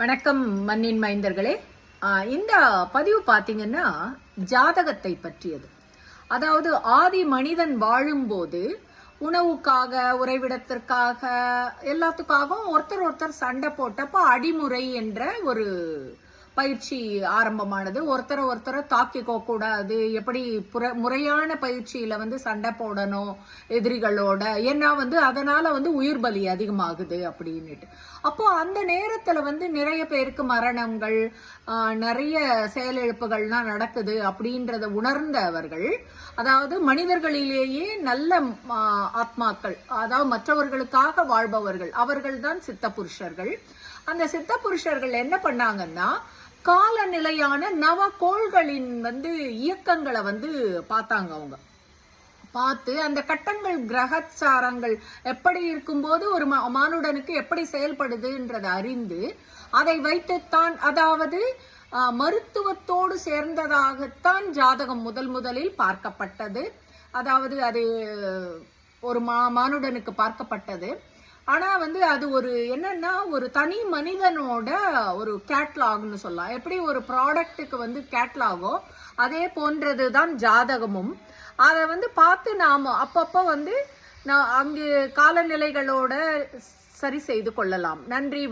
வணக்கம் மண்ணின் மைந்தர்களே. இந்த பதிவு பார்த்தீங்கன்னா ஜாதகத்தை பற்றியது. அதாவது ஆதி மனிதன் வாழும்போது உணவுக்காக, உறைவிடத்திற்காக, எல்லாத்துக்காகவும் ஒருத்தர் சண்டை போட்டப்போ அடிமுறை என்ற ஒரு பயிற்சி ஆரம்பமானது. ஒருத்தரை தாக்கிக்க கூடாது, எப்படி முறையான பயிற்சியில சண்டை போடணும் எதிரிகளோட, ஏன்னா அதனால உயிர் பலி அதிகமாகுது அப்படின்னுட்டு. அப்போ அந்த நேரத்துல நிறைய பேருக்கு மரணங்கள், நிறைய செயலிழப்புகள்லாம் நடக்குது அப்படின்றத உணர்ந்தவர்கள், அதாவது மனிதர்களிலேயே நல்ல ஆத்மாக்கள், அதாவது மற்றவர்களுக்காக வாழ்பவர்கள், அவர்கள் தான் சித்த புருஷர்கள். அந்த சித்த புருஷர்கள் என்ன பண்ணாங்கன்னா, காலநிலையான நவகோள்களின் இயக்கங்களை பார்த்தாங்க. அவங்க பார்த்து அந்த கட்டங்கள், கிரகச்சாரங்கள் எப்படி இருக்கும்போது ஒரு மானுடனுக்கு எப்படி செயல்படுதுன்றதை அறிந்து அதை வைத்துத்தான், அதாவது மருத்துவத்தோடு சேர்ந்ததாகத்தான் ஜாதகம் முதலில் பார்க்கப்பட்டது. அதாவது அது ஒரு மானுடனுக்கு பார்க்கப்பட்டது. ஆனா அது ஒரு என்னன்னா, ஒரு தனி மனிதனோட ஒரு கேட்லாக்னு சொல்லலாம். எப்படி ஒரு ப்ராடக்ட்டுக்கு கேட்லாகோ அதே போன்றதுதான் ஜாதகமும். அதை பார்த்து நாம அப்பப்போ நான் அங்கு காலநிலைகளோட சரி செய்து கொள்ளலாம். நன்றி.